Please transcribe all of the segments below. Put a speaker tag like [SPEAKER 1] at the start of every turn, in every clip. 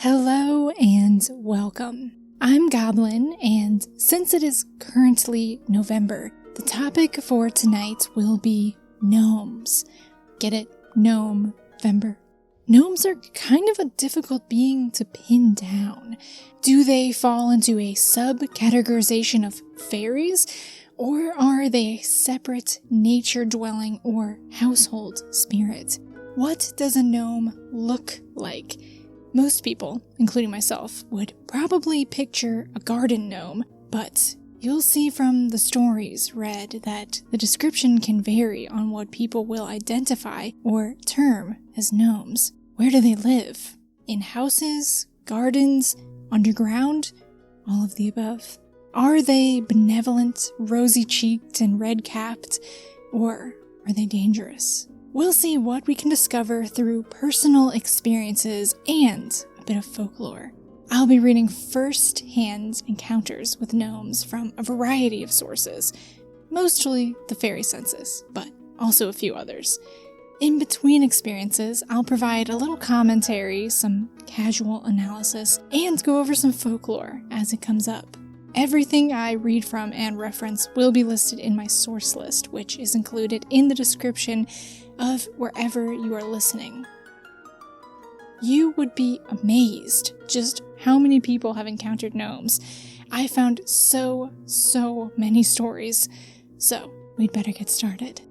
[SPEAKER 1] Hello and welcome. I'm Goblin, and since it is currently November, the topic for tonight will be gnomes. Get it? Gnome-vember. Gnomes are kind of a difficult being to pin down. Do they fall into a subcategorization of fairies, or are they a separate nature-dwelling or household spirit? What does a gnome look like? Most people, including myself, would probably picture a garden gnome, but you'll see from the stories read that the description can vary on what people will identify or term as gnomes. Where do they live? In houses? Gardens? Underground? All of the above. Are they benevolent, rosy-cheeked, and red-capped? Or are they dangerous? We'll see what we can discover through personal experiences and a bit of folklore. I'll be reading first-hand encounters with gnomes from a variety of sources, mostly the Fairy Census, but also a few others. In between experiences, I'll provide a little commentary, some casual analysis, and go over some folklore as it comes up. Everything I read from and reference will be listed in my source list, which is included in the description of wherever you are listening. You would be amazed just how many people have encountered gnomes. I found so many stories, so we'd better get started.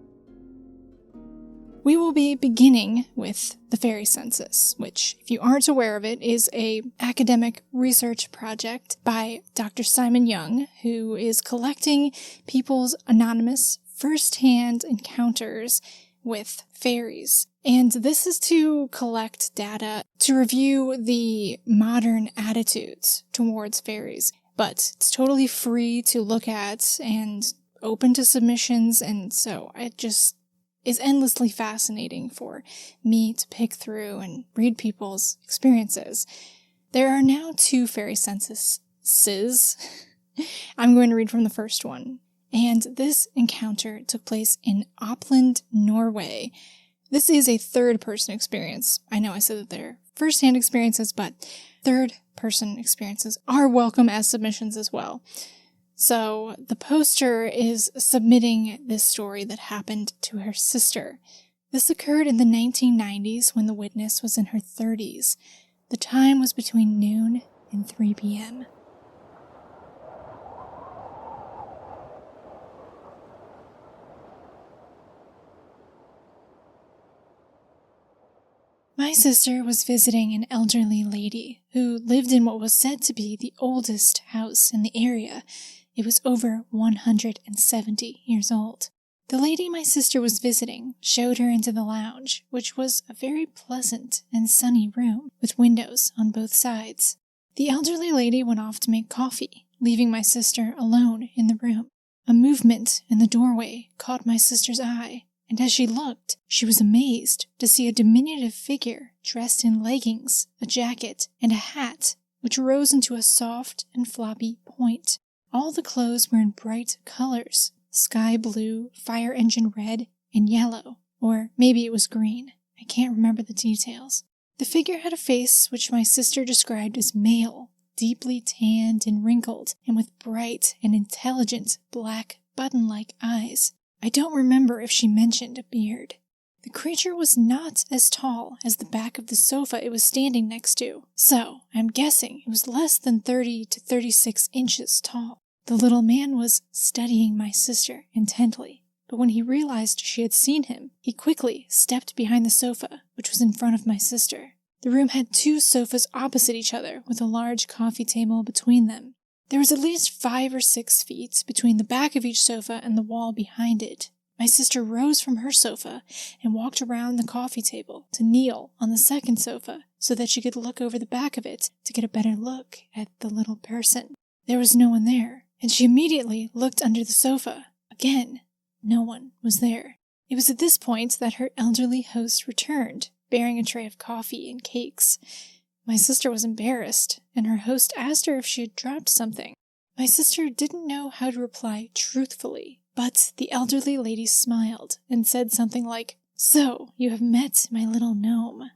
[SPEAKER 1] We will be beginning with the Fairy Census, which, if you aren't aware of it, is an academic research project by Dr. Simon Young, who is collecting people's anonymous first-hand encounters with fairies. And this is to collect data to review the modern attitudes towards fairies. But it's totally free to look at and open to submissions, and so it just is endlessly fascinating for me to pick through and read people's experiences. There are now 2 Fairy Censuses. I'm going to read from the first one. And this encounter took place in Oppland, Norway. This is a third-person experience. I know I said that they're first-hand experiences, but third-person experiences are welcome as submissions as well. So the poster is submitting this story that happened to her sister. This occurred in the 1990s when the witness was in her 30s. The time was between noon and 3 p.m. My sister was visiting an elderly lady who lived in what was said to be the oldest house in the area. It was over 170 years old. The lady my sister was visiting showed her into the lounge, which was a very pleasant and sunny room with windows on both sides. The elderly lady went off to make coffee, leaving my sister alone in the room. A movement in the doorway caught my sister's eye, and as she looked, she was amazed to see a diminutive figure dressed in leggings, a jacket, and a hat, which rose into a soft and floppy point. All the clothes were in bright colors, sky blue, fire engine red, and yellow, or maybe it was green. I can't remember the details. The figure had a face which my sister described as male, deeply tanned and wrinkled, and with bright and intelligent black button-like eyes. I don't remember if she mentioned a beard. The creature was not as tall as the back of the sofa it was standing next to, so I'm guessing it was less than 30 to 36 inches tall. The little man was studying my sister intently, but when he realized she had seen him, he quickly stepped behind the sofa, which was in front of my sister. The room had 2 sofas opposite each other with a large coffee table between them. There was at least 5 or 6 feet between the back of each sofa and the wall behind it. My sister rose from her sofa and walked around the coffee table to kneel on the second sofa so that she could look over the back of it to get a better look at the little person. There was no one there, and she immediately looked under the sofa. Again, no one was there. It was at this point that her elderly host returned, bearing a tray of coffee and cakes. My sister was embarrassed, and her host asked her if she had dropped something. My sister didn't know how to reply truthfully, but the elderly lady smiled and said something like, "So, you have met my little gnome."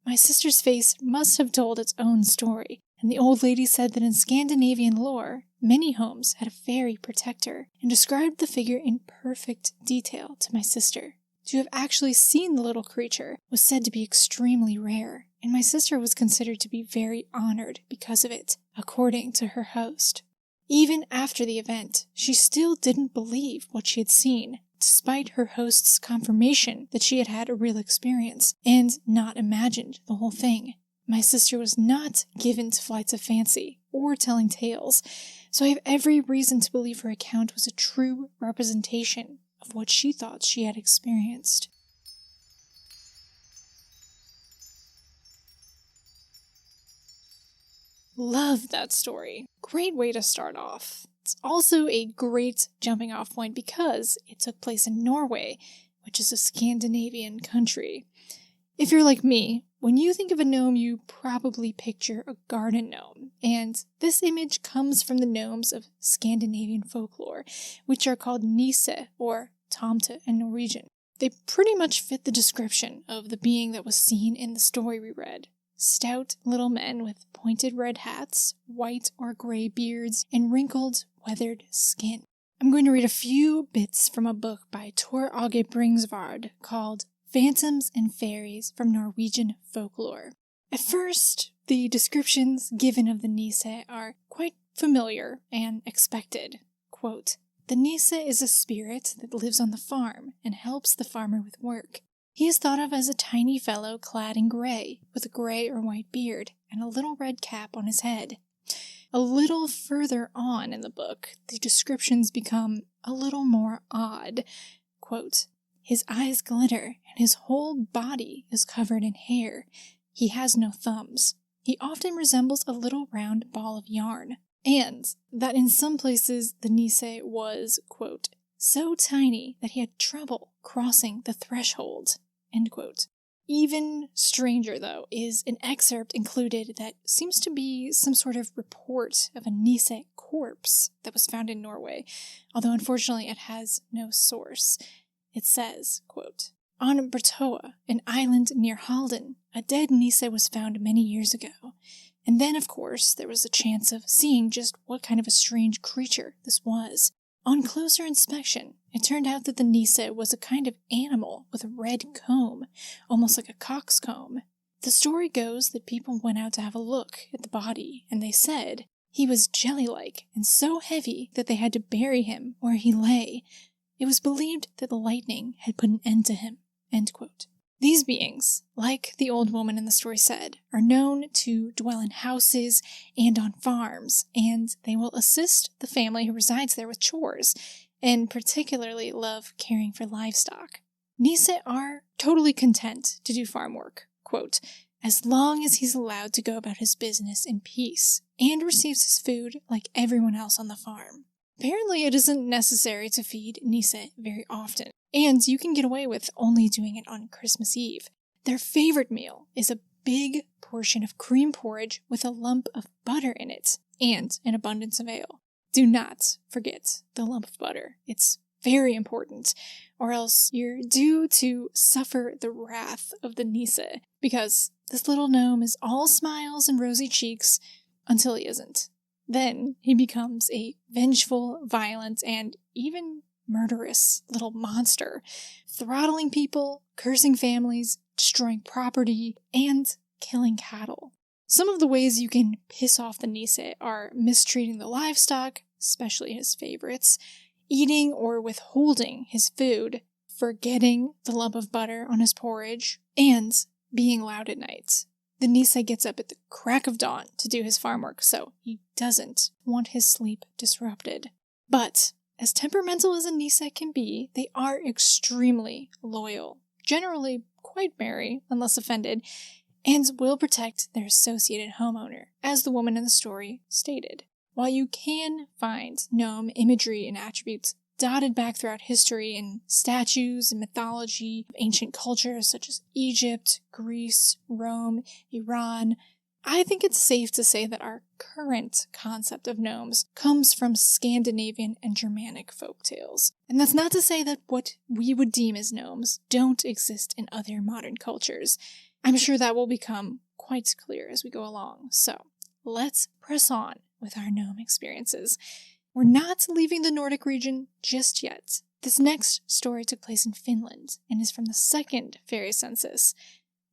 [SPEAKER 1] My sister's face must have told its own story, and the old lady said that in Scandinavian lore, many homes had a fairy protector, and described the figure in perfect detail to my sister. To have actually seen the little creature was said to be extremely rare, and my sister was considered to be very honored because of it, according to her host. Even after the event, she still didn't believe what she had seen, despite her host's confirmation that she had had a real experience and not imagined the whole thing. My sister was not given to flights of fancy or telling tales, so I have every reason to believe her account was a true representation of what she thought she had experienced. Love that story. Great way to start off. It's also a great jumping off point because it took place in Norway, which is a Scandinavian country. If you're like me, when you think of a gnome, you probably picture a garden gnome, and this image comes from the gnomes of Scandinavian folklore, which are called nisse or tomte in Norwegian. They pretty much fit the description of the being that was seen in the story we read. Stout little men with pointed red hats, white or gray beards, and wrinkled, weathered skin. I'm going to read a few bits from a book by Tor Åge Bringsvard called Phantoms and Fairies from Norwegian Folklore. At first, the descriptions given of the nisse are quite familiar and expected. Quote, "The nisse is a spirit that lives on the farm and helps the farmer with work. He is thought of as a tiny fellow clad in gray, with a gray or white beard and a little red cap on his head." A little further on in the book, the descriptions become a little more odd. Quote, "His eyes glitter, and his whole body is covered in hair. He has no thumbs. He often resembles a little round ball of yarn." And that in some places the nisse was, quote, "so tiny that he had trouble crossing the threshold." End quote. Even stranger, though, is an excerpt included that seems to be some sort of report of a nisse corpse that was found in Norway, although unfortunately it has no source. It says, quote, "On Bertoa, an island near Halden, a dead nisse was found many years ago. And then, of course, there was a chance of seeing just what kind of a strange creature this was. On closer inspection, it turned out that the nisse was a kind of animal with a red comb, almost like a coxcomb. The story goes that people went out to have a look at the body, and they said he was jelly-like and so heavy that they had to bury him where he lay. It was believed that the lightning had put an end to him." End quote. These beings, like the old woman in the story said, are known to dwell in houses and on farms, and they will assist the family who resides there with chores, and particularly love caring for livestock. Nisse are totally content to do farm work, quote, "as long as he's allowed to go about his business in peace, and receives his food like everyone else on the farm." Apparently it isn't necessary to feed nisse very often, and you can get away with only doing it on Christmas Eve. Their favorite meal is a big portion of cream porridge with a lump of butter in it, and an abundance of ale. Do not forget the lump of butter. It's very important, or else you're due to suffer the wrath of the nisse, because this little gnome is all smiles and rosy cheeks until he isn't. Then he becomes a vengeful, violent, and even murderous little monster, throttling people, cursing families, destroying property, and killing cattle. Some of the ways you can piss off the nisse are mistreating the livestock, especially his favorites, eating or withholding his food, forgetting the lump of butter on his porridge, and being loud at night. The nisse gets up at the crack of dawn to do his farm work, so he doesn't want his sleep disrupted. But as temperamental as a nisse can be, they are extremely loyal, generally quite merry, unless offended, and will protect their associated homeowner, as the woman in the story stated. While you can find gnome imagery and attributes dotted back throughout history in statues and mythology of ancient cultures such as Egypt, Greece, Rome, Iran, I think it's safe to say that our current concept of gnomes comes from Scandinavian and Germanic folktales. And that's not to say that what we would deem as gnomes don't exist in other modern cultures. I'm sure that will become quite clear as we go along. So let's press on with our gnome experiences. We're not leaving the Nordic region just yet. This next story took place in Finland and is from the second Fairy Census.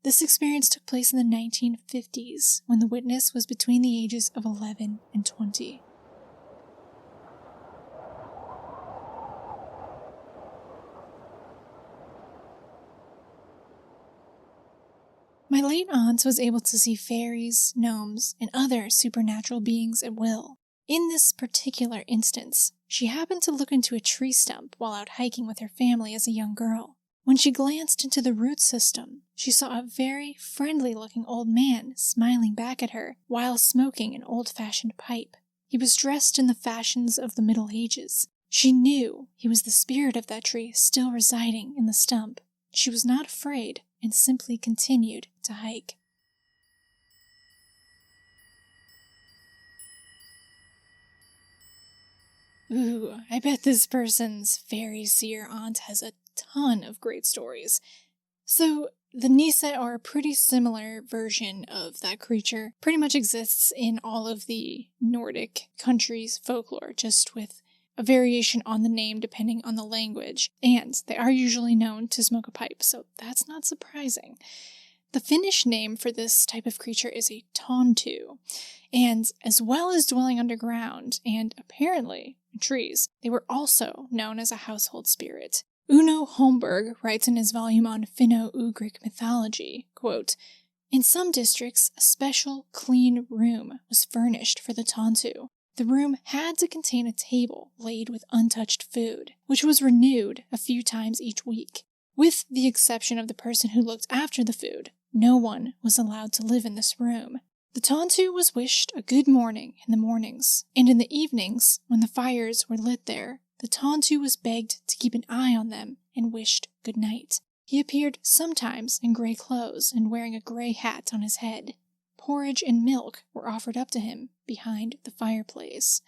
[SPEAKER 1] This experience took place in the 1950s when the witness was between the ages of 11 and 20. My late aunt was able to see fairies, gnomes, and other supernatural beings at will. In this particular instance, she happened to look into a tree stump while out hiking with her family as a young girl. When she glanced into the root system, she saw a very friendly-looking old man smiling back at her while smoking an old-fashioned pipe. He was dressed in the fashions of the Middle Ages. She knew he was the spirit of that tree still residing in the stump. She was not afraid and simply continued to hike. Ooh, I bet this person's fairy seer aunt has a ton of great stories. So, the Nisse are a pretty similar version of that creature. Pretty much exists in all of the Nordic countries' folklore, just with a variation on the name depending on the language. And they are usually known to smoke a pipe, so that's not surprising. The Finnish name for this type of creature is a tontu, and as well as dwelling underground and apparently in trees, they were also known as a household spirit. Uno Holmberg writes in his volume on Finno-Ugric mythology, quote, "In some districts, a special clean room was furnished for the tontu. The room had to contain a table laid with untouched food, which was renewed a few times each week. With the exception of the person who looked after the food, no one was allowed to live in this room. The tontu was wished a good morning in the mornings, and in the evenings, when the fires were lit there, the tontu was begged to keep an eye on them and wished good night. He appeared sometimes in gray clothes and wearing a gray hat on his head. Porridge and milk were offered up to him behind the fireplace."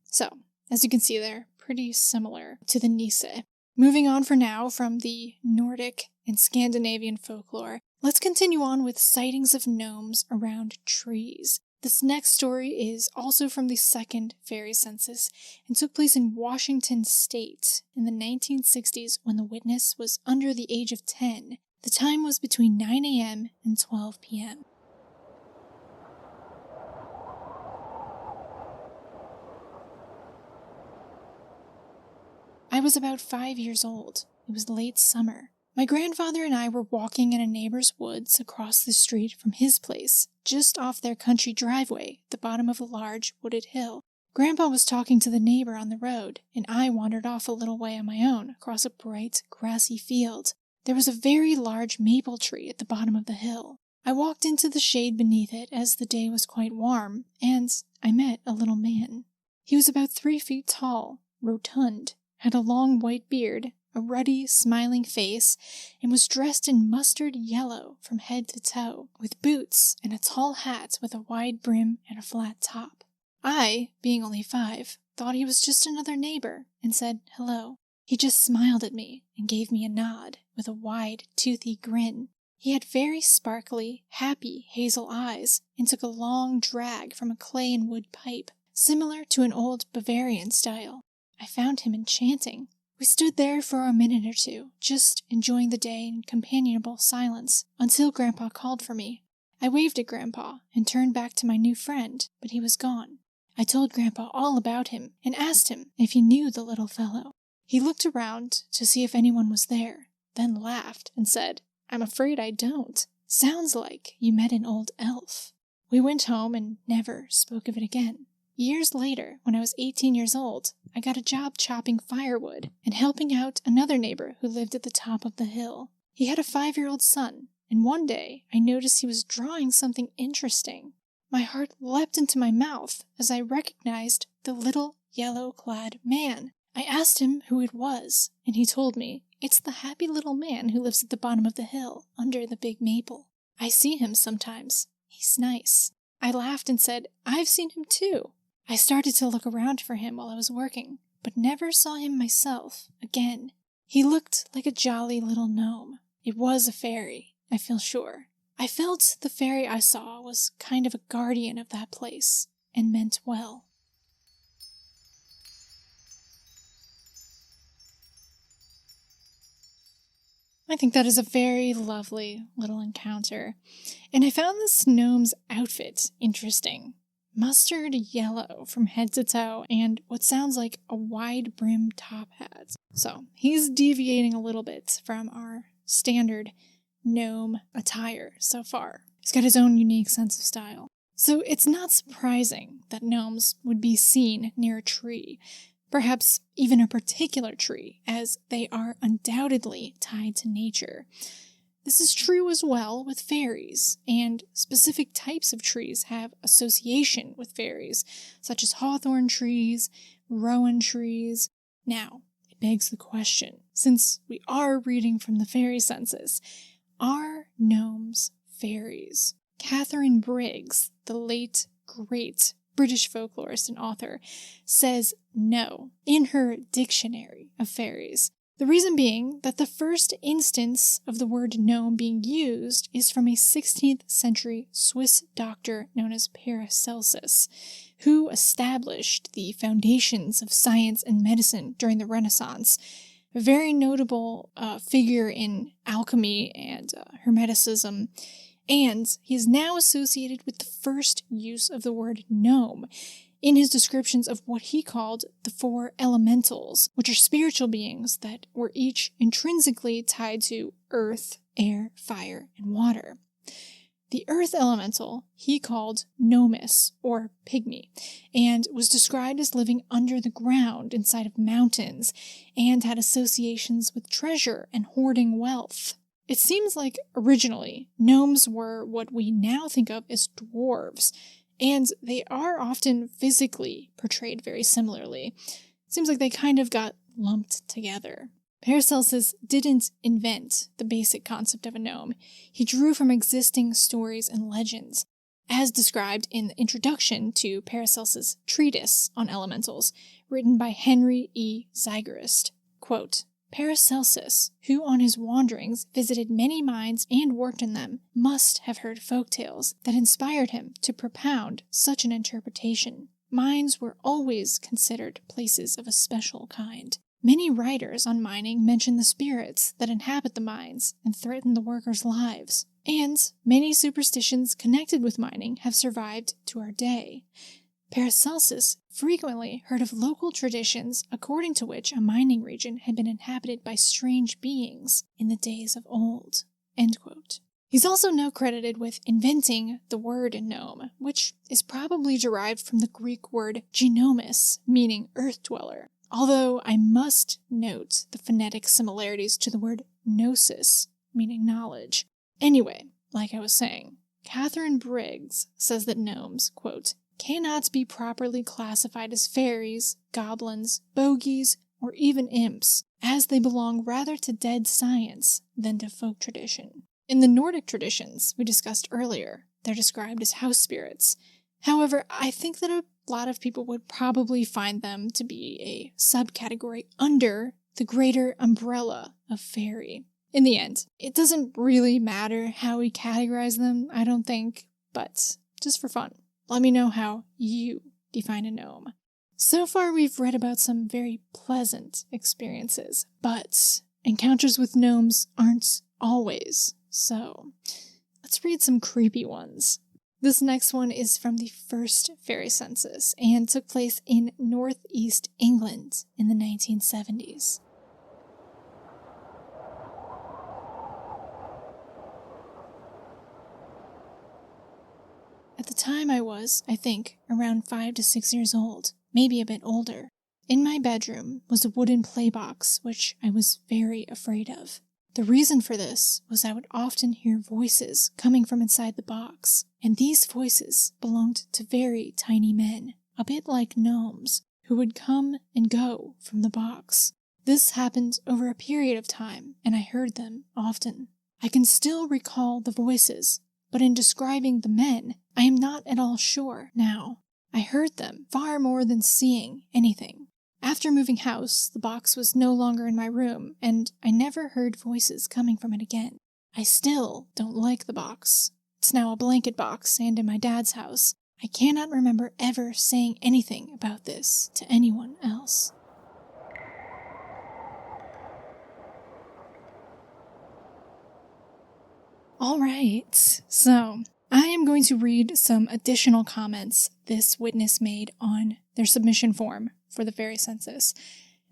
[SPEAKER 1] So, as you can see, they're pretty similar to the Nisse. Moving on for now from the Nordic and Scandinavian folklore, let's continue on with sightings of gnomes around trees. This next story is also from the second Fairy Census and took place in Washington State in the 1960s when the witness was under the age of 10. The time was between 9 a.m. and 12 p.m. I was about 5 years old. It was late summer. My grandfather and I were walking in a neighbor's woods across the street from his place, just off their country driveway at the bottom of a large wooded hill. Grandpa was talking to the neighbor on the road, and I wandered off a little way on my own across a bright, grassy field. There was a very large maple tree at the bottom of the hill. I walked into the shade beneath it as the day was quite warm, and I met a little man. He was about 3 feet tall, rotund, had a long white beard, a ruddy, smiling face, and was dressed in mustard yellow from head to toe, with boots and a tall hat with a wide brim and a flat top. I, being only 5, thought he was just another neighbor and said hello. He just smiled at me and gave me a nod with a wide, toothy grin. He had very sparkly, happy hazel eyes and took a long drag from a clay and wood pipe, similar to an old Bavarian style. I found him enchanting. We stood there for a minute or two, just enjoying the day in companionable silence, until Grandpa called for me. I waved at Grandpa and turned back to my new friend, but he was gone. I told Grandpa all about him and asked him if he knew the little fellow. He looked around to see if anyone was there, then laughed and said, "I'm afraid I don't. Sounds like you met an old elf." We went home and never spoke of it again. Years later, when I was 18 years old, I got a job chopping firewood and helping out another neighbor who lived at the top of the hill. He had a 5-year-old son, and one day I noticed he was drawing something interesting. My heart leapt into my mouth as I recognized the little yellow-clad man. I asked him who it was, and he told me, "It's the happy little man who lives at the bottom of the hill, under the big maple. I see him sometimes. He's nice." I laughed and said, "I've seen him too." I started to look around for him while I was working, but never saw him myself again. He looked like a jolly little gnome. It was a fairy, I feel sure. I felt the fairy I saw was kind of a guardian of that place and meant well. I think that is a very lovely little encounter, and I found this gnome's outfit interesting. Mustard yellow from head to toe and what sounds like a wide-brimmed top hat. So he's deviating a little bit from our standard gnome attire so far. He's got his own unique sense of style. So it's not surprising that gnomes would be seen near a tree, perhaps even a particular tree, as they are undoubtedly tied to nature. This is true as well with fairies, and specific types of trees have association with fairies, such as hawthorn trees, rowan trees. Now, it begs the question, since we are reading from the Fairy Census, are gnomes fairies? Catherine Briggs, the late great British folklorist and author, says no in her Dictionary of Fairies. The reason being that the first instance of the word gnome being used is from a 16th century Swiss doctor known as Paracelsus, who established the foundations of science and medicine during the Renaissance. A very notable figure in alchemy and Hermeticism, and he is now associated with the first use of the word gnome in his descriptions of what he called the four elementals, which are spiritual beings that were each intrinsically tied to earth, air, fire, and water. The earth elemental he called gnomes, or pygmy, and was described as living under the ground inside of mountains, and had associations with treasure and hoarding wealth. It seems like originally gnomes were what we now think of as dwarves, and they are often physically portrayed very similarly. It seems like they kind of got lumped together. Paracelsus didn't invent the basic concept of a gnome. He drew from existing stories and legends, as described in the introduction to Paracelsus' treatise on elementals, written by Henry E. Zygerist. Quote, Paracelsus, who on his wanderings visited many mines and worked in them, must have heard folk tales that inspired him to propound such an interpretation. Mines were always considered places of a special kind. Many writers on mining mention the spirits that inhabit the mines and threaten the workers' lives. And many superstitions connected with mining have survived to our day. Paracelsus frequently heard of local traditions according to which a mining region had been inhabited by strange beings in the days of old. End quote. He's also now credited with inventing the word gnome, which is probably derived from the Greek word gnomes, meaning earth dweller. Although I must note the phonetic similarities to the word gnosis, meaning knowledge. Anyway, like I was saying, Catherine Briggs says that gnomes, quote, cannot be properly classified as fairies, goblins, bogies, or even imps, as they belong rather to dead science than to folk tradition. In the Nordic traditions we discussed earlier, they're described as house spirits. However, I think that a lot of people would probably find them to be a subcategory under the greater umbrella of fairy. In the end, it doesn't really matter how we categorize them, I don't think, but just for fun, let me know how you define a gnome. So far, we've read about some very pleasant experiences, but encounters with gnomes aren't always so. Let's read some creepy ones. This next one is from the first Fairy Census and took place in northeast England in the 1970s. At the time I was, I think, around 5 to 6 years old, maybe a bit older. In my bedroom was a wooden playbox, which I was very afraid of. The reason for this was I would often hear voices coming from inside the box, and these voices belonged to very tiny men, a bit like gnomes, who would come and go from the box. This happened over a period of time, and I heard them often. I can still recall the voices, but in describing the men, I am not at all sure now. I heard them far more than seeing anything. After moving house, the box was no longer in my room, and I never heard voices coming from it again. I still don't like the box. It's now a blanket box and in my dad's house. I cannot remember ever saying anything about this to anyone else. All right, so I am going to read some additional comments this witness made on their submission form for the Fairy Census.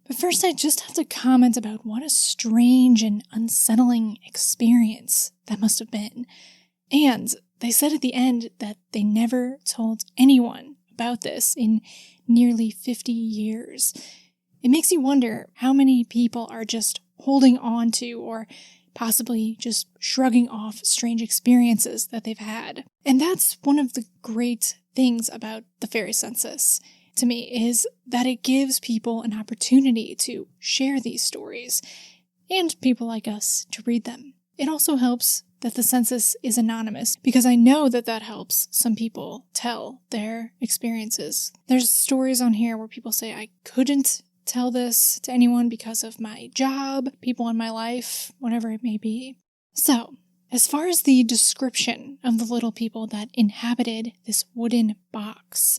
[SPEAKER 1] But first, I just have to comment about what a strange and unsettling experience that must have been. And they said at the end that they never told anyone about this in nearly 50 years. It makes you wonder how many people are just holding on to or possibly just shrugging off strange experiences that they've had. And that's one of the great things about the Fairy Census, to me, is that it gives people an opportunity to share these stories, and people like us to read them. It also helps that the census is anonymous, because I know that that helps some people tell their experiences. There's stories on here where people say, I couldn't tell this to anyone because of my job, people in my life, whatever it may be. So, as far as the description of the little people that inhabited this wooden box,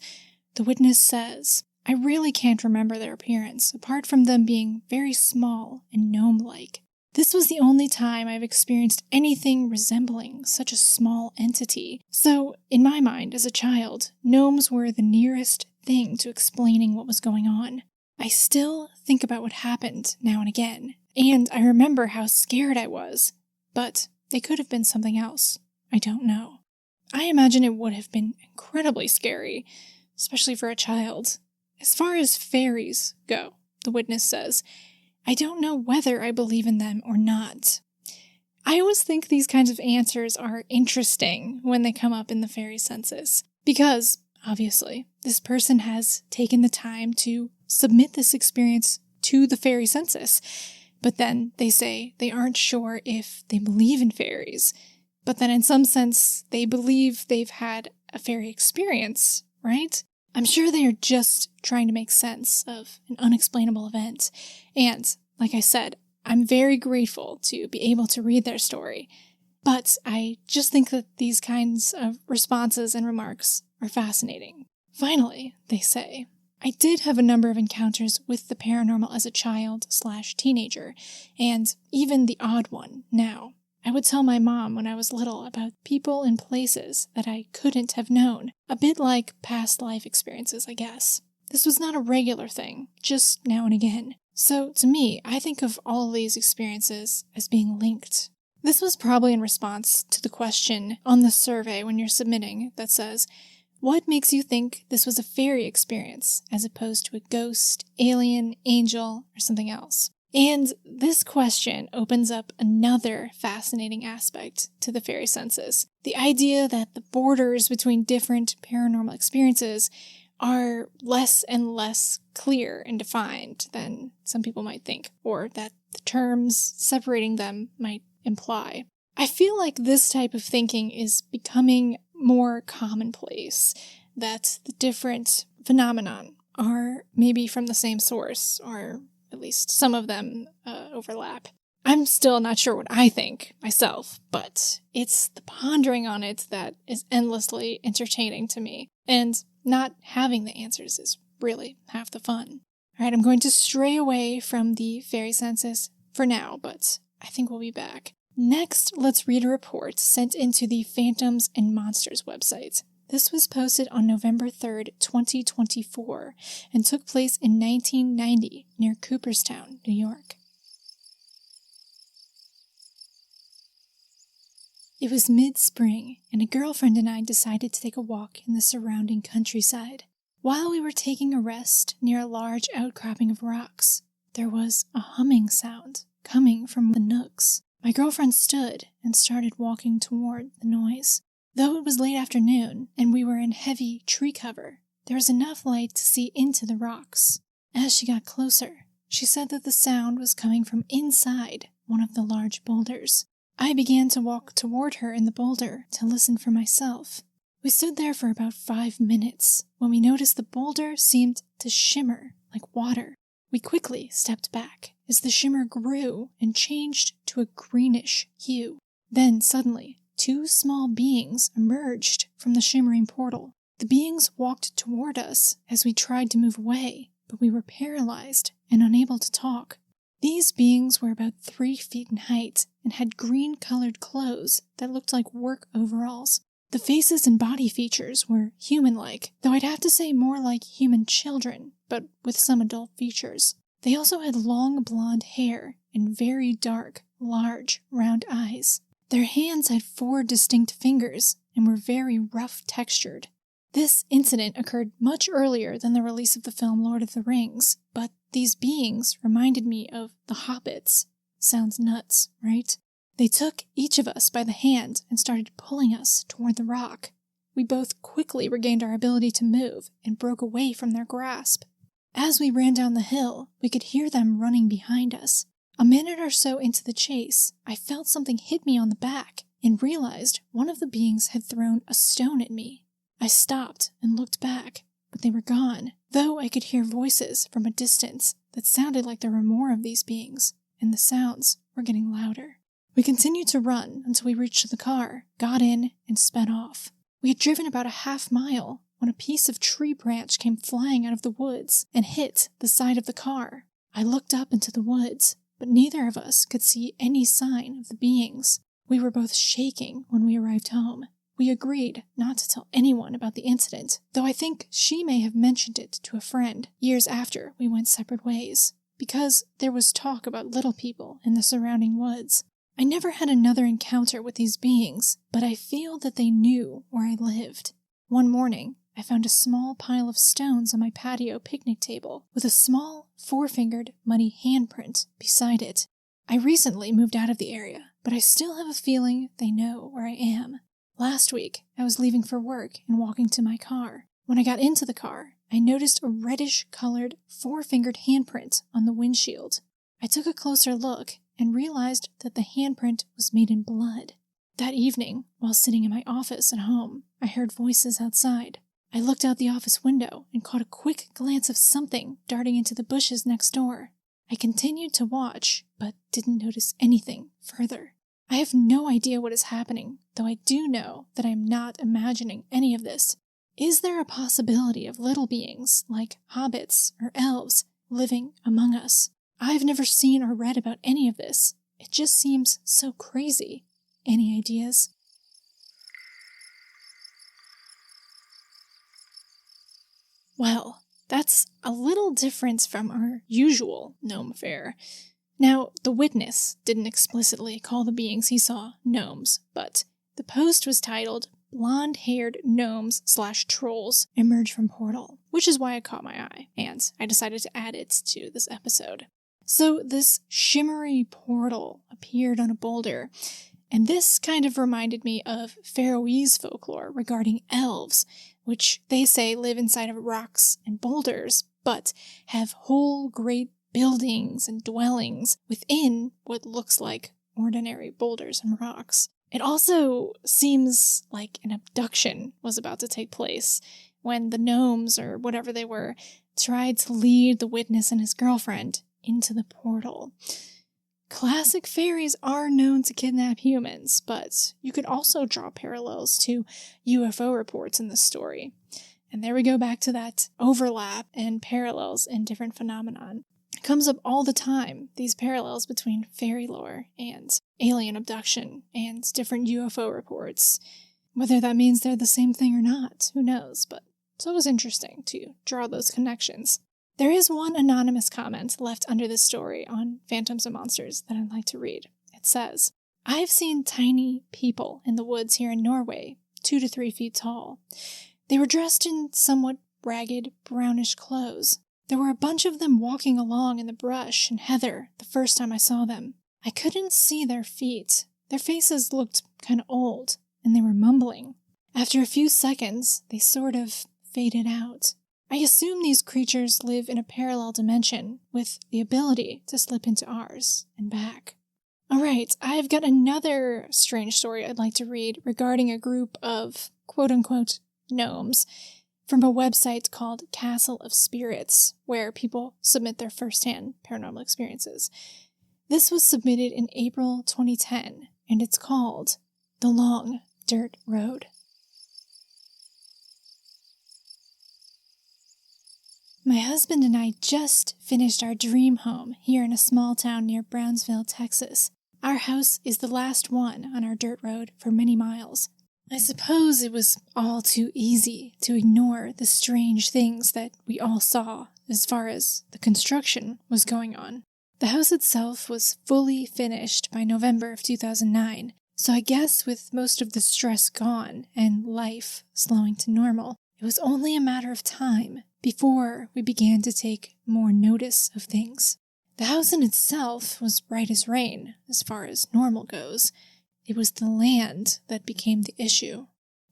[SPEAKER 1] the witness says, I really can't remember their appearance, apart from them being very small and gnome-like. This was the only time I've experienced anything resembling such a small entity. So, in my mind, as a child, gnomes were the nearest thing to explaining what was going on. I still think about what happened now and again, and I remember how scared I was, but they could have been something else. I don't know. I imagine it would have been incredibly scary, especially for a child. As far as fairies go, the witness says, I don't know whether I believe in them or not. I always think these kinds of answers are interesting when they come up in the Fairy Census, because, obviously, this person has taken the time to submit this experience to the Fairy Census, but then they say they aren't sure if they believe in fairies, but then in some sense they believe they've had a fairy experience, right? I'm sure they are just trying to make sense of an unexplainable event, and, like I said, I'm very grateful to be able to read their story, but I just think that these kinds of responses and remarks are fascinating. Finally, they say, I did have a number of encounters with the paranormal as a child/teenager, and even the odd one now. I would tell my mom when I was little about people and places that I couldn't have known, a bit like past life experiences, I guess. This was not a regular thing, just now and again. So, to me, I think of all of these experiences as being linked. This was probably in response to the question on the survey when you're submitting that says, what makes you think this was a fairy experience as opposed to a ghost, alien, angel, or something else? And this question opens up another fascinating aspect to the Fairy Census. The idea that the borders between different paranormal experiences are less and less clear and defined than some people might think, or that the terms separating them might imply. I feel like this type of thinking is becoming more commonplace, that the different phenomenon are maybe from the same source, or at least some of them overlap. I'm still not sure what I think myself, but it's the pondering on it that is endlessly entertaining to me, and not having the answers is really half the fun. All right, I'm going to stray away from the Fairy Census for now, but I think we'll be back. Next, let's read a report sent into the Phantoms and Monsters website. This was posted on November 3rd, 2024, and took place in 1990 near Cooperstown, New York. It was mid-spring, and a girlfriend and I decided to take a walk in the surrounding countryside. While we were taking a rest near a large outcropping of rocks, there was a humming sound coming from the nooks. My girlfriend stood and started walking toward the noise. Though it was late afternoon and we were in heavy tree cover, there was enough light to see into the rocks. As she got closer, she said that the sound was coming from inside one of the large boulders. I began to walk toward her in the boulder to listen for myself. We stood there for about 5 minutes when we noticed the boulder seemed to shimmer like water. We quickly stepped back as the shimmer grew and changed to a greenish hue. Then, suddenly, two small beings emerged from the shimmering portal. The beings walked toward us as we tried to move away, but we were paralyzed and unable to talk. These beings were about 3 feet in height and had green-colored clothes that looked like work overalls. The faces and body features were human-like, though I'd have to say more like human children, but with some adult features. They also had long blonde hair and very dark, large, round eyes. Their hands had 4 distinct fingers and were very rough textured. This incident occurred much earlier than the release of the film Lord of the Rings, but these beings reminded me of the hobbits. Sounds nuts, right? They took each of us by the hand and started pulling us toward the rock. We both quickly regained our ability to move and broke away from their grasp. As we ran down the hill, we could hear them running behind us. A minute or so into the chase, I felt something hit me on the back and realized one of the beings had thrown a stone at me. I stopped and looked back, but they were gone, though I could hear voices from a distance that sounded like there were more of these beings, and the sounds were getting louder. We continued to run until we reached the car, got in, and sped off. We had driven about a half-mile when a piece of tree branch came flying out of the woods and hit the side of the car. I looked up into the woods, but neither of us could see any sign of the beings. We were both shaking when we arrived home. We agreed not to tell anyone about the incident, though I think she may have mentioned it to a friend years after we went separate ways, because there was talk about little people in the surrounding woods. I never had another encounter with these beings, but I feel that they knew where I lived. One morning, I found a small pile of stones on my patio picnic table with a small, 4-fingered, muddy handprint beside it. I recently moved out of the area, but I still have a feeling they know where I am. Last week, I was leaving for work and walking to my car. When I got into the car, I noticed a reddish-colored, 4-fingered handprint on the windshield. I took a closer look and realized that the handprint was made in blood. That evening, while sitting in my office at home, I heard voices outside. I looked out the office window and caught a quick glance of something darting into the bushes next door. I continued to watch, but didn't notice anything further. I have no idea what is happening, though I do know that I am not imagining any of this. Is there a possibility of little beings, like hobbits or elves, living among us? I've never seen or read about any of this. It just seems so crazy. Any ideas? Well, that's a little different from our usual gnome fare. Now, the witness didn't explicitly call the beings he saw gnomes, but the post was titled Blonde-Haired Gnomes/Trolls Emerge from Portal, which is why it caught my eye, and I decided to add it to this episode. So this shimmery portal appeared on a boulder, and this kind of reminded me of Faroese folklore regarding elves, which they say live inside of rocks and boulders, but have whole great buildings and dwellings within what looks like ordinary boulders and rocks. It also seems like an abduction was about to take place when the gnomes, or whatever they were, tried to lead the witness and his girlfriend into the portal. Classic fairies are known to kidnap humans, but you could also draw parallels to UFO reports in this story. And there we go back to that overlap and parallels in different phenomenon. It comes up all the time, these parallels between fairy lore and alien abduction and different UFO reports. Whether that means they're the same thing or not, who knows, but it's always interesting to draw those connections. There is one anonymous comment left under this story on Phantoms and Monsters that I'd like to read. It says, I've seen tiny people in the woods here in Norway, 2 to 3 feet tall. They were dressed in somewhat ragged, brownish clothes. There were a bunch of them walking along in the brush and heather the first time I saw them. I couldn't see their feet. Their faces looked kind of old, and they were mumbling. After a few seconds, they sort of faded out. I assume these creatures live in a parallel dimension with the ability to slip into ours and back. Alright, I've got another strange story I'd like to read regarding a group of quote-unquote gnomes from a website called Castle of Spirits, where people submit their first-hand paranormal experiences. This was submitted in April 2010, and it's called The Long Dirt Road. My husband and I just finished our dream home here in a small town near Brownsville, Texas. Our house is the last one on our dirt road for many miles. I suppose it was all too easy to ignore the strange things that we all saw as far as the construction was going on. The house itself was fully finished by November of 2009, so I guess with most of the stress gone and life slowing to normal, it was only a matter of time before we began to take more notice of things. The house in itself was right as rain, as far as normal goes. It was the land that became the issue.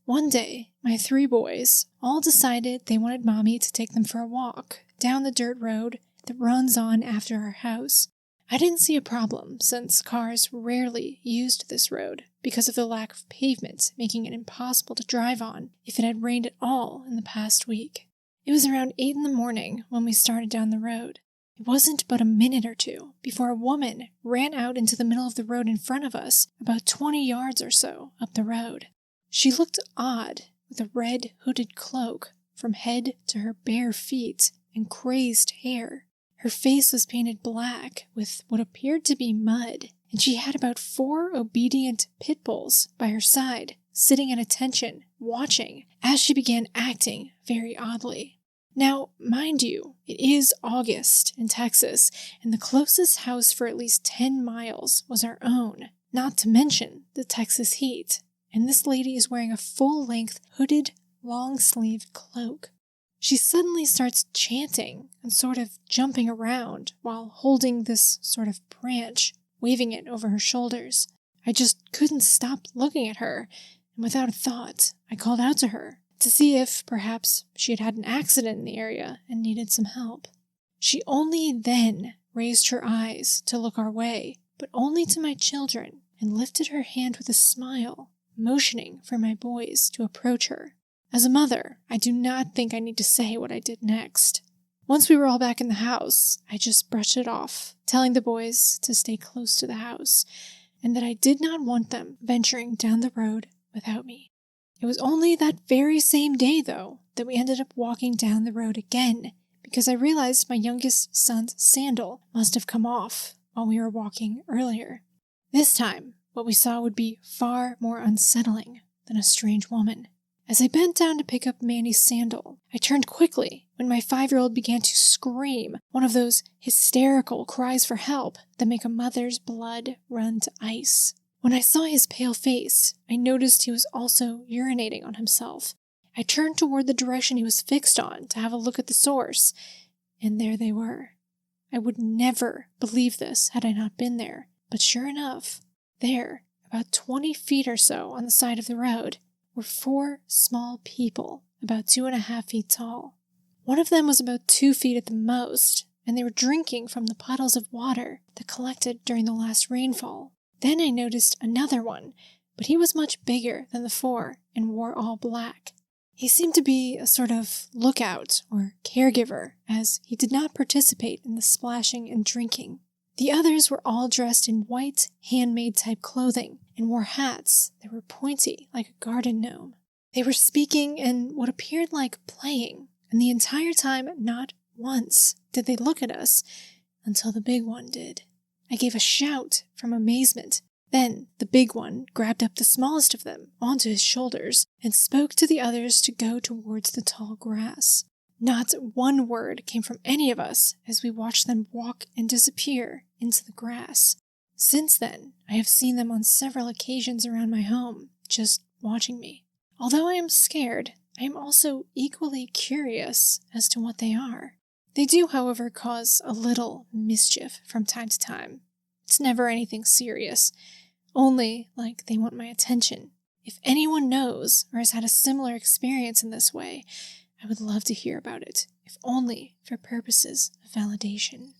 [SPEAKER 1] One day, my 3 boys all decided they wanted Mommy to take them for a walk down the dirt road that runs on after our house. I didn't see a problem since cars rarely used this road because of the lack of pavement, making it impossible to drive on if it had rained at all in the past week. It was around 8 in the morning when we started down the road. It wasn't but a minute or two before a woman ran out into the middle of the road in front of us, about 20 yards or so up the road. She looked odd, with a red hooded cloak from head to her bare feet and crazed hair. Her face was painted black with what appeared to be mud, and she had about 4 obedient pit bulls by her side, sitting at attention, watching, as she began acting very oddly. Now, mind you, it is August in Texas, and the closest house for at least 10 miles was our own, not to mention the Texas heat, and this lady is wearing a full-length, hooded, long-sleeved cloak. She suddenly starts chanting and sort of jumping around while holding this sort of branch, waving it over her shoulders. I just couldn't stop looking at her, and without a thought, I called out to her to see if perhaps she had had an accident in the area and needed some help. She only then raised her eyes to look our way, but only to my children, and lifted her hand with a smile, motioning for my boys to approach her. As a mother, I do not think I need to say what I did next. Once we were all back in the house, I just brushed it off, telling the boys to stay close to the house, and that I did not want them venturing down the road without me. It was only that very same day, though, that we ended up walking down the road again, because I realized my youngest son's sandal must have come off while we were walking earlier. This time, what we saw would be far more unsettling than a strange woman. As I bent down to pick up Manny's sandal, I turned quickly when my 5-year-old began to scream, one of those hysterical cries for help that make a mother's blood run to ice. When I saw his pale face, I noticed he was also urinating on himself. I turned toward the direction he was fixed on to have a look at the source, and there they were. I would never believe this had I not been there, but sure enough, there, about 20 feet or so on the side of the road, were 4 small people, about 2.5 feet tall. One of them was about 2 feet at the most, and they were drinking from the puddles of water that collected during the last rainfall. Then I noticed another one, but he was much bigger than the 4 and wore all black. He seemed to be a sort of lookout or caregiver, as he did not participate in the splashing and drinking. The others were all dressed in white, handmade type clothing and wore hats that were pointy like a garden gnome. They were speaking and what appeared like playing, and the entire time not once did they look at us until the big one did. I gave a shout from amazement. Then the big one grabbed up the smallest of them onto his shoulders and spoke to the others to go towards the tall grass. Not one word came from any of us as we watched them walk and disappear into the grass. Since then, I have seen them on several occasions around my home, just watching me. Although I am scared, I am also equally curious as to what they are. They do, however, cause a little mischief from time to time. It's never anything serious, only like they want my attention. If anyone knows or has had a similar experience in this way, I would love to hear about it, if only for purposes of validation.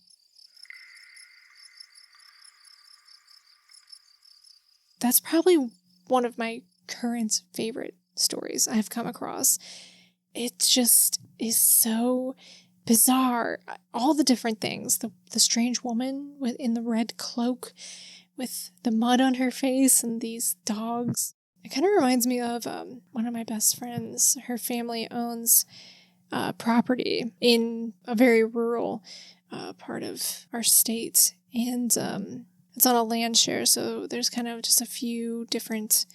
[SPEAKER 1] That's probably one of my current favorite stories I've come across. It just is so bizarre. All the different things. The strange woman in the red cloak with the mud on her face and these dogs. It kind of reminds me of one of my best friends. Her family owns property in a very rural part of our state, and it's on a land share, so there's kind of just a few different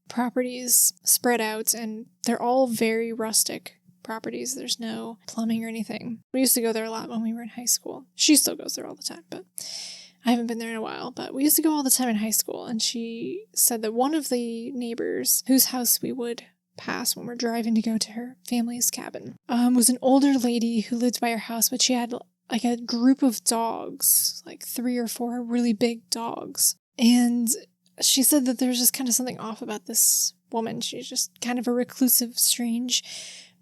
[SPEAKER 1] properties spread out, and they're all very rustic properties. There's no plumbing or anything. We used to go there a lot when we were in high school. She still goes there all the time, but I haven't been there in a while. But we used to go all the time in high school, and she said that one of the neighbors whose house we would pass when we're driving to go to her family's cabin was an older lady who lived by her house, but she had like a group of dogs, like 3 or 4 really big dogs. And she said that there was just kind of something off about this woman. She's just kind of a reclusive, strange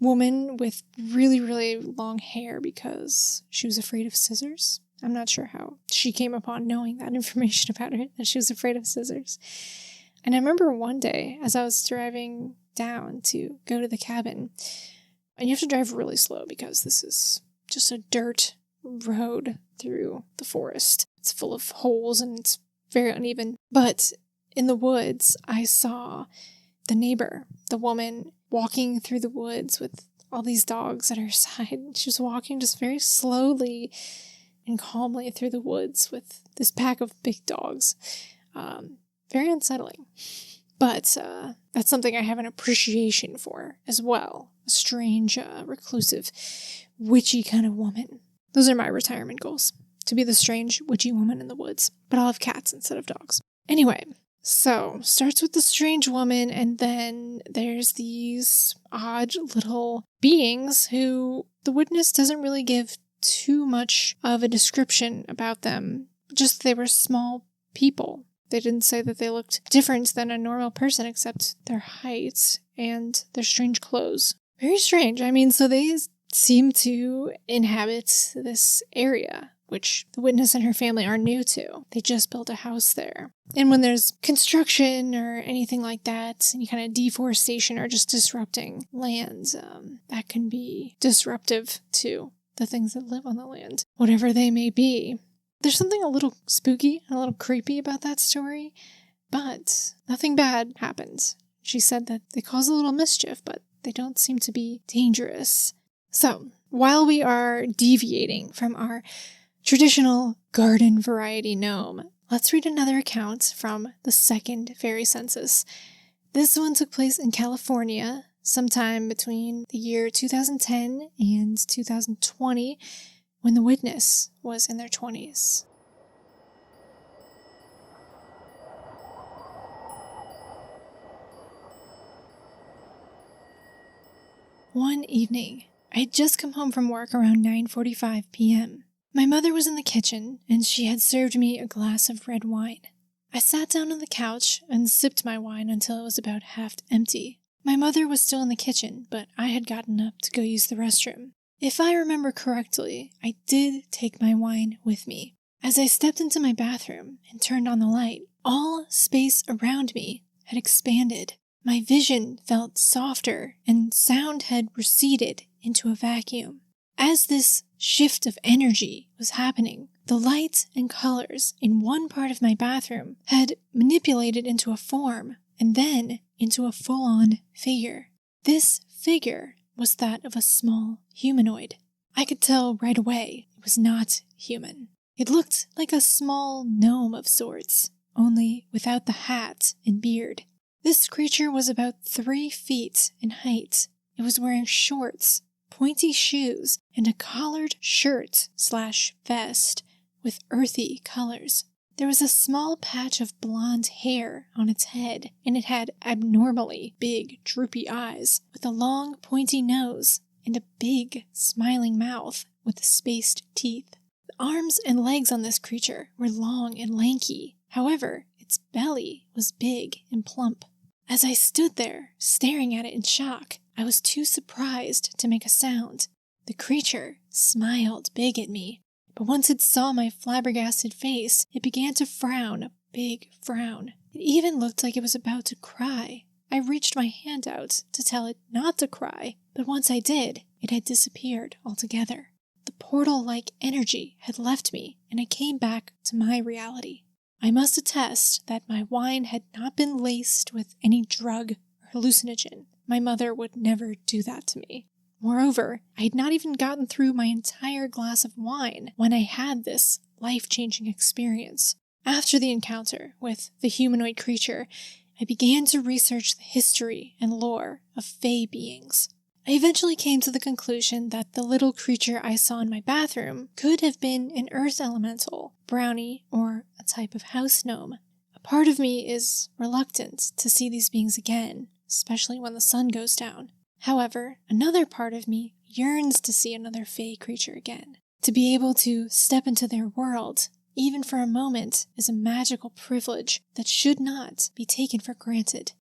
[SPEAKER 1] woman with really, really long hair because she was afraid of scissors. I'm not sure how she came upon knowing that information about her, that she was afraid of scissors. And I remember one day as I was driving down to go to the cabin, and you have to drive really slow because this is just a dirt road through the forest. It's full of holes and it's very uneven. But in the woods, I saw the neighbor, the woman, walking through the woods with all these dogs at her side. She was walking just very slowly and calmly through the woods with this pack of big dogs. Very unsettling. But that's something I have an appreciation for as well. A strange, reclusive, witchy kind of woman. Those are my retirement goals. To be the strange, witchy woman in the woods. But I'll have cats instead of dogs. Anyway, so starts with the strange woman, and then there's these odd little beings who the witness doesn't really give too much of a description about them. Just they were small people. They didn't say that they looked different than a normal person except their height and their strange clothes. Very strange. I mean, so they seem to inhabit this area, which the witness and her family are new to. They just built a house there. And when there's construction or anything like that, any kind of deforestation or just disrupting land, that can be disruptive to the things that live on the land, whatever they may be. There's something a little spooky and a little creepy about that story, but nothing bad happens. She said that they cause a little mischief, but they don't seem to be dangerous. So, while we are deviating from our traditional garden variety gnome, let's read another account from the second Fairy Census. This one took place in California sometime between the year 2010 and 2020, when the witness was in their 20s. One evening, I had just come home from work around 9:45 p.m. My mother was in the kitchen, and she had served me a glass of red wine. I sat down on the couch and sipped my wine until it was about half empty. My mother was still in the kitchen, but I had gotten up to go use the restroom. If I remember correctly, I did take my wine with me. As I stepped into my bathroom and turned on the light, all space around me had expanded. My vision felt softer and sound had receded into a vacuum. As this shift of energy was happening, the light and colors in one part of my bathroom had manipulated into a form and then into a full-on figure. This figure was that of a small humanoid. I could tell right away it was not human. It looked like a small gnome of sorts, only without the hat and beard. This creature was about 3 feet in height. It was wearing shorts, pointy shoes, and a collared shirt/vest with earthy colors. There was a small patch of blonde hair on its head, and it had abnormally big, droopy eyes, with a long, pointy nose, and a big, smiling mouth with spaced teeth. The arms and legs on this creature were long and lanky. However, its belly was big and plump. As I stood there, staring at it in shock, I was too surprised to make a sound. The creature smiled big at me, but once it saw my flabbergasted face, it began to frown, a big frown. It even looked like it was about to cry. I reached my hand out to tell it not to cry, but once I did, it had disappeared altogether. The portal-like energy had left me, and I came back to my reality. I must attest that my wine had not been laced with any drug or hallucinogen. My mother would never do that to me. Moreover, I had not even gotten through my entire glass of wine when I had this life-changing experience. After the encounter with the humanoid creature, I began to research the history and lore of fae beings. I eventually came to the conclusion that the little creature I saw in my bathroom could have been an earth elemental, brownie, or a type of house gnome. A part of me is reluctant to see these beings again, especially when the sun goes down. However, another part of me yearns to see another fae creature again. To be able to step into their world, even for a moment, is a magical privilege that should not be taken for granted.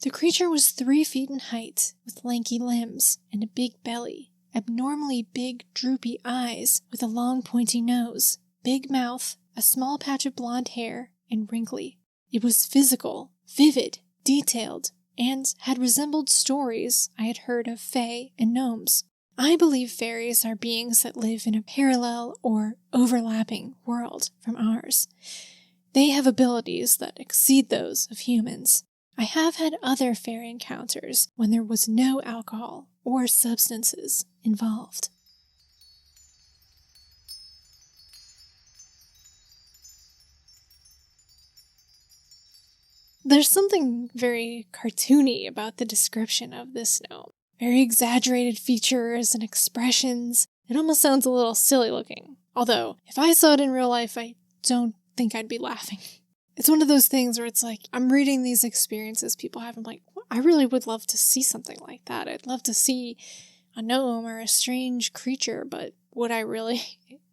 [SPEAKER 1] The creature was 3 feet in height, with lanky limbs and a big belly, abnormally big droopy eyes with a long pointy nose, big mouth, a small patch of blonde hair, and wrinkly. It was physical, vivid, detailed, and had resembled stories I had heard of fae and gnomes. I believe fairies are beings that live in a parallel or overlapping world from ours. They have abilities that exceed those of humans. I have had other fairy encounters when there was no alcohol or substances involved. There's something very cartoony about the description of this gnome. Very exaggerated features and expressions. It almost sounds a little silly looking. Although, if I saw it in real life, I don't think I'd be laughing. It's one of those things where it's like, I'm reading these experiences people have, I'm like, I really would love to see something like that. I'd love to see a gnome or a strange creature, but would I really,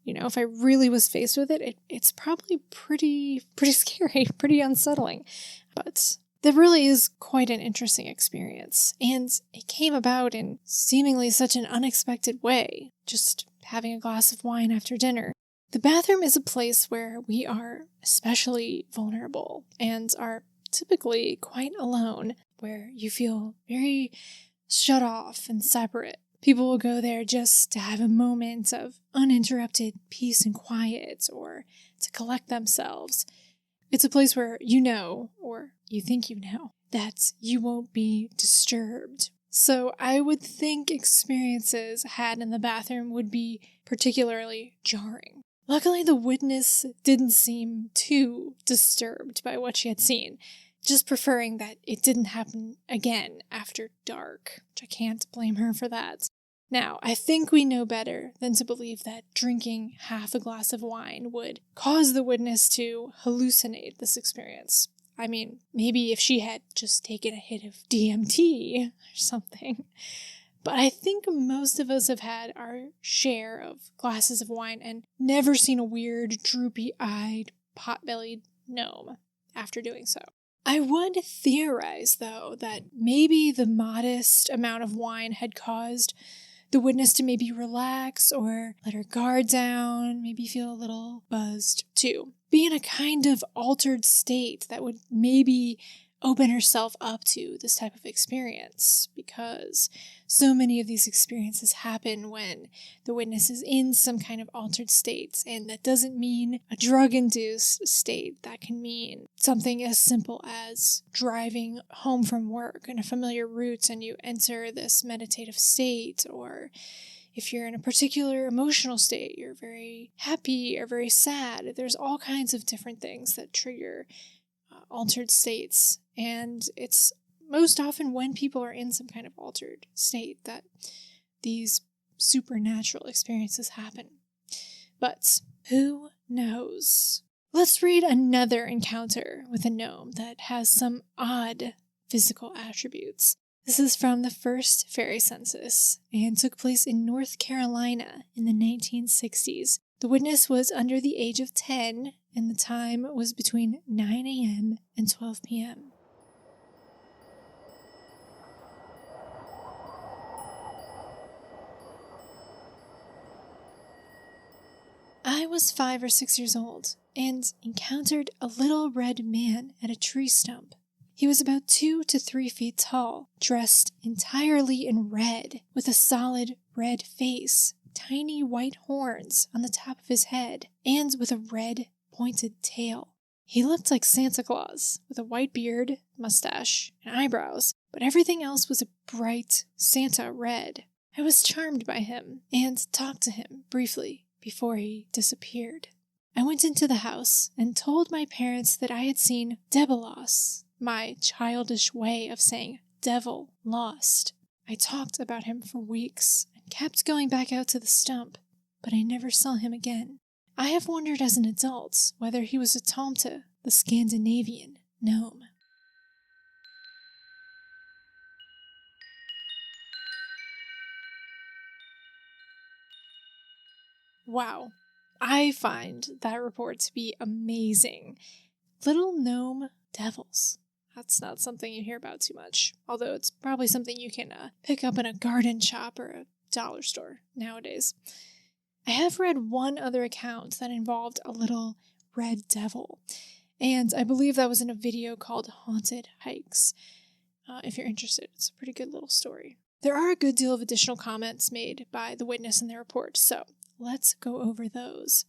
[SPEAKER 1] if I really was faced with it, it's probably pretty scary, pretty unsettling. But that really is quite an interesting experience, and it came about in seemingly such an unexpected way, just having a glass of wine after dinner. The bathroom is a place where we are especially vulnerable and are typically quite alone, where you feel very shut off and separate. People will go there just to have a moment of uninterrupted peace and quiet, or to collect themselves. It's a place where or you think that you won't be disturbed. So I would think experiences had in the bathroom would be particularly jarring. Luckily, the witness didn't seem too disturbed by what she had seen, just preferring that it didn't happen again after dark, which I can't blame her for that. Now, I think we know better than to believe that drinking half a glass of wine would cause the witness to hallucinate this experience. I mean, maybe if she had just taken a hit of DMT or something. But I think most of us have had our share of glasses of wine and never seen a weird, droopy-eyed, pot-bellied gnome after doing so. I would theorize, though, that maybe the modest amount of wine had caused the witness to maybe relax or let her guard down, maybe feel a little buzzed too. Be in a kind of altered state that would maybe open herself up to this type of experience, because so many of these experiences happen when the witness is in some kind of altered state, and that doesn't mean a drug-induced state. That can mean something as simple as driving home from work in a familiar route and you enter this meditative state, or if you're in a particular emotional state, you're very happy or very sad. There's all kinds of different things that trigger altered states, and it's most often when people are in some kind of altered state that these supernatural experiences happen. But who knows? Let's read another encounter with a gnome that has some odd physical attributes. This is from the first Fairy Census and took place in North Carolina in the 1960s. The witness was under the age of 10, and the time was between 9 a.m. and 12 p.m. I was 5 or 6 years old and encountered a little red man at a tree stump. He was about 2 to 3 feet tall, dressed entirely in red, with a solid red face, tiny white horns on the top of his head, and with a red pointed tail. He looked like Santa Claus, with a white beard, mustache, and eyebrows, but everything else was a bright Santa red. I was charmed by him and talked to him briefly before he disappeared. I went into the house and told my parents that I had seen Debelos, my childish way of saying devil lost. I talked about him for weeks and kept going back out to the stump, but I never saw him again. I have wondered as an adult whether he was a tomte, the Scandinavian gnome. Wow, I find that report to be amazing. Little gnome devils. That's not something you hear about too much, although it's probably something you can pick up in a garden shop or a dollar store nowadays. I have read one other account that involved a little red devil, and I believe that was in a video called Haunted Hikes. If you're interested, it's a pretty good little story. There are a good deal of additional comments made by the witness in their report, so let's go over those.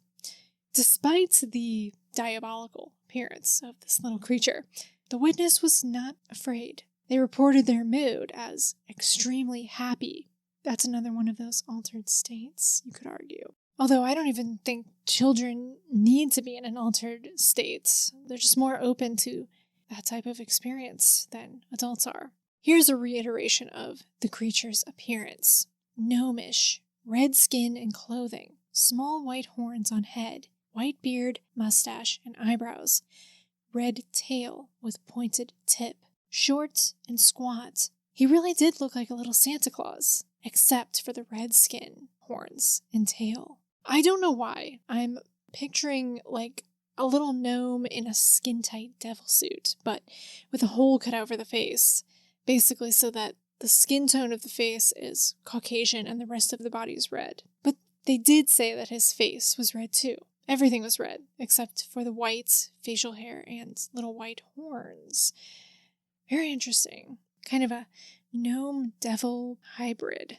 [SPEAKER 1] Despite the diabolical appearance of this little creature, the witness was not afraid. They reported their mood as extremely happy. That's another one of those altered states, you could argue. Although I don't even think children need to be in an altered state. They're just more open to that type of experience than adults are. Here's a reiteration of the creature's appearance. Gnomish, red skin and clothing, small white horns on head, white beard, mustache, and eyebrows, red tail with pointed tip, short and squat. He really did look like a little Santa Claus, except for the red skin, horns, and tail. I don't know why. I'm picturing like a little gnome in a skin-tight devil suit, but with a hole cut out for the face, basically so that the skin tone of the face is Caucasian and the rest of the body is red. But they did say that his face was red too. Everything was red, except for the white facial hair and little white horns. Very interesting. Kind of a gnome-devil hybrid.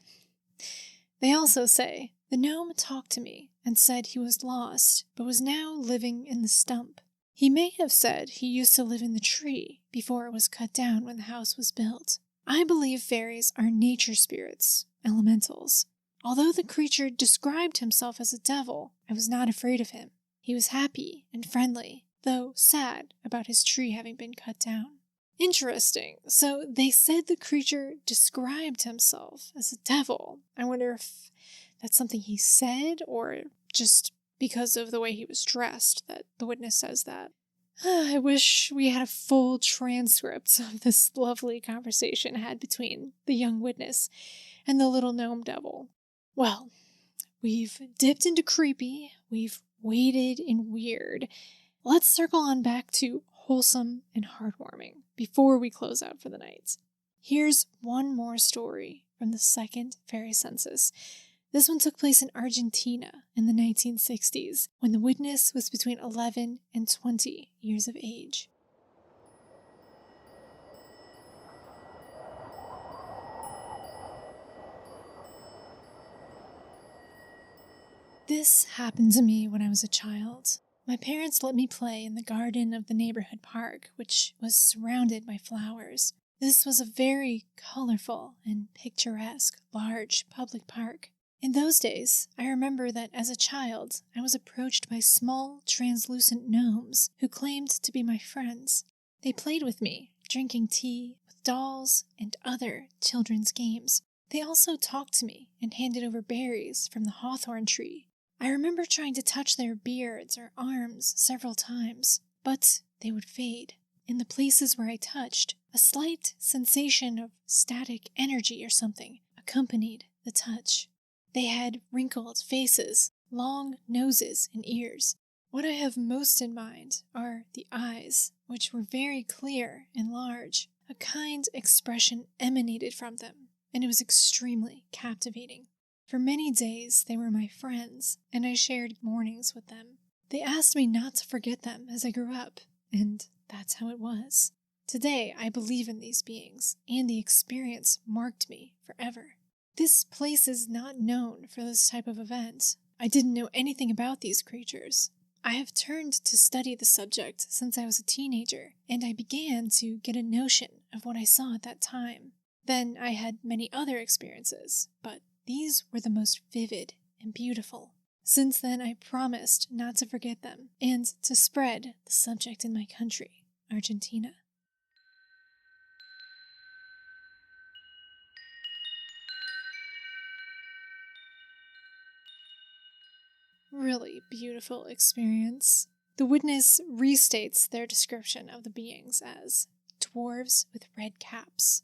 [SPEAKER 1] They also say, the gnome talked to me and said he was lost, but was now living in the stump. He may have said he used to live in the tree before it was cut down when the house was built. I believe fairies are nature spirits, elementals. Although the creature described himself as a devil, I was not afraid of him. He was happy and friendly, though sad about his tree having been cut down. Interesting. So they said the creature described himself as a devil. I wonder if that's something he said or just because of the way he was dressed that the witness says that. I wish we had a full transcript of this lovely conversation had between the young witness and the little gnome devil. Well, we've dipped into creepy, we've waded in weird. Let's circle on back to wholesome and heartwarming before we close out for the night. Here's one more story from the second Fairy Census. This one took place in Argentina in the 1960s, when the witness was between 11 and 20 years of age. This happened to me when I was a child. My parents let me play in the garden of the neighborhood park, which was surrounded by flowers. This was a very colorful and picturesque, large public park. In those days, I remember that as a child, I was approached by small, translucent gnomes who claimed to be my friends. They played with me, drinking tea, with dolls, and other children's games. They also talked to me and handed over berries from the hawthorn tree. I remember trying to touch their beards or arms several times, but they would fade. In the places where I touched, a slight sensation of static energy or something accompanied the touch. They had wrinkled faces, long noses, and ears. What I have most in mind are the eyes, which were very clear and large. A kind expression emanated from them, and it was extremely captivating. For many days they were my friends, and I shared mornings with them. They asked me not to forget them as I grew up, and that's how it was. Today I believe in these beings, and the experience marked me forever. This place is not known for this type of event. I didn't know anything about these creatures. I have turned to study the subject since I was a teenager, and I began to get a notion of what I saw at that time. Then I had many other experiences, but these were the most vivid and beautiful. Since then, I promised not to forget them and to spread the subject in my country, Argentina. Really beautiful experience. The witness restates their description of the beings as dwarves with red caps.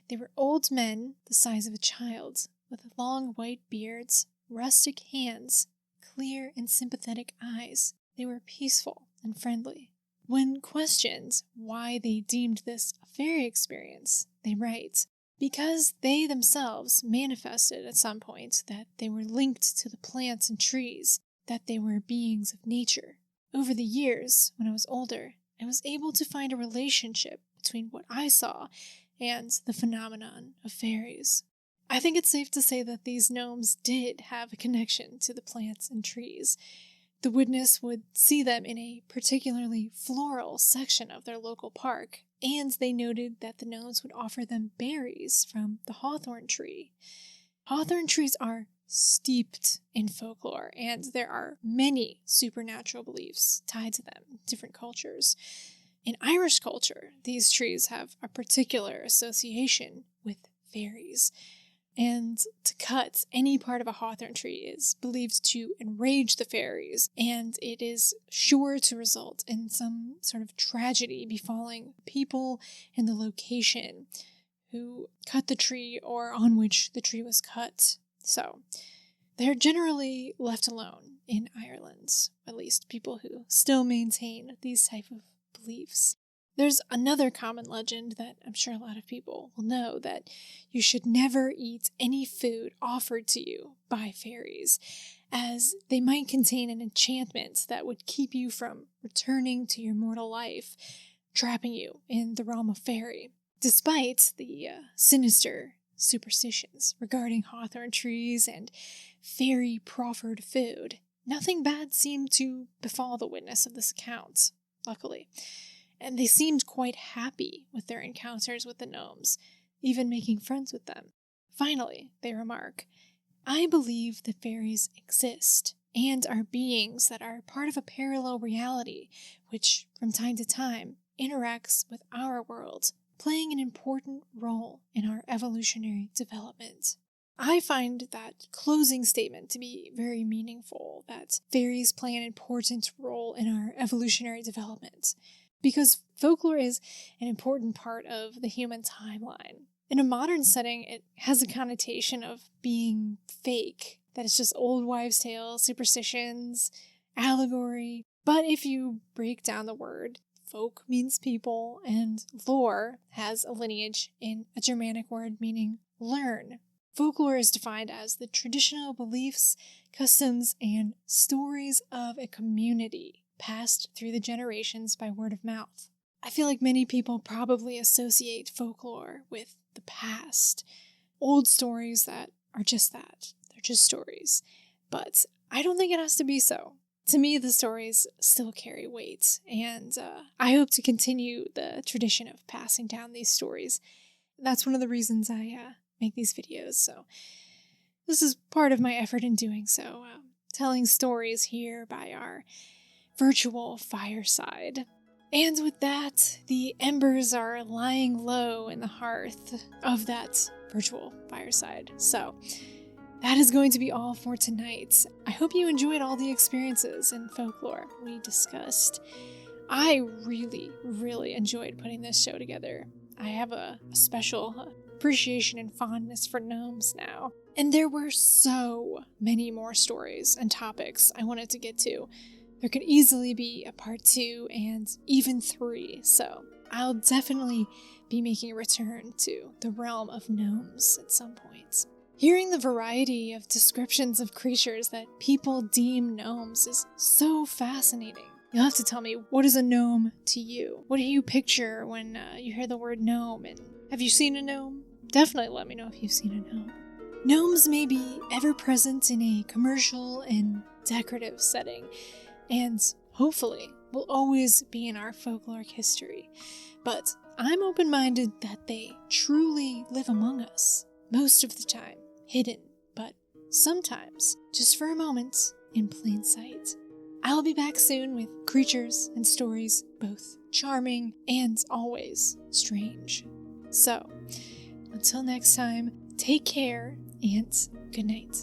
[SPEAKER 1] They were old men the size of a child, with long white beards, rustic hands, clear and sympathetic eyes. They were peaceful and friendly. When questioned why they deemed this a fairy experience, they write, because they themselves manifested at some point that they were linked to the plants and trees, that they were beings of nature. Over the years, when I was older, I was able to find a relationship between what I saw and the phenomenon of fairies. I think it's safe to say that these gnomes did have a connection to the plants and trees. The witness would see them in a particularly floral section of their local park, and they noted that the gnomes would offer them berries from the hawthorn tree. Hawthorn trees are steeped in folklore, and there are many supernatural beliefs tied to them in different cultures. In Irish culture, these trees have a particular association with fairies. And to cut any part of a hawthorn tree is believed to enrage the fairies, and it is sure to result in some sort of tragedy befalling people in the location who cut the tree or on which the tree was cut. So, they're generally left alone in Ireland, at least people who still maintain these type of beliefs. There's another common legend that I'm sure a lot of people will know, that you should never eat any food offered to you by fairies, as they might contain an enchantment that would keep you from returning to your mortal life, trapping you in the realm of fairy. Despite the sinister superstitions regarding hawthorn trees and fairy proffered food, nothing bad seemed to befall the witness of this account, luckily. And they seemed quite happy with their encounters with the gnomes, even making friends with them. Finally, they remark, I believe that fairies exist and are beings that are part of a parallel reality, which, from time to time, interacts with our world, playing an important role in our evolutionary development. I find that closing statement to be very meaningful, that fairies play an important role in our evolutionary development, because folklore is an important part of the human timeline. In a modern setting, it has a connotation of being fake, that it's just old wives' tales, superstitions, allegory. But if you break down the word, folk means people, and lore has a lineage in a Germanic word meaning learn. Folklore is defined as the traditional beliefs, customs, and stories of a community passed through the generations by word of mouth. I feel like many people probably associate folklore with the past, old stories that are just that. They're just stories. But I don't think it has to be so. To me, the stories still carry weight, and I hope to continue the tradition of passing down these stories. That's one of the reasons I make these videos, so this is part of my effort in doing so, telling stories here by our virtual fireside. And with that, the embers are lying low in the hearth of that virtual fireside. So that is going to be all for tonight. I hope you enjoyed all the experiences in folklore we discussed. I really, really enjoyed putting this show together. I have a special appreciation and fondness for gnomes now. And there were so many more stories and topics I wanted to get to. There could easily be a part 2 and even 3, so I'll definitely be making a return to the realm of gnomes at some point. Hearing the variety of descriptions of creatures that people deem gnomes is so fascinating. You'll have to tell me, what is a gnome to you? What do you picture when you hear the word gnome? And have you seen a gnome? Definitely let me know if you've seen a gnome. Gnomes may be ever present in a commercial and decorative setting, and hopefully will always be in our folkloric history. But I'm open-minded that they truly live among us, most of the time hidden, but sometimes, just for a moment, in plain sight. I'll be back soon with creatures and stories, both charming and always strange. So, until next time, take care and good night.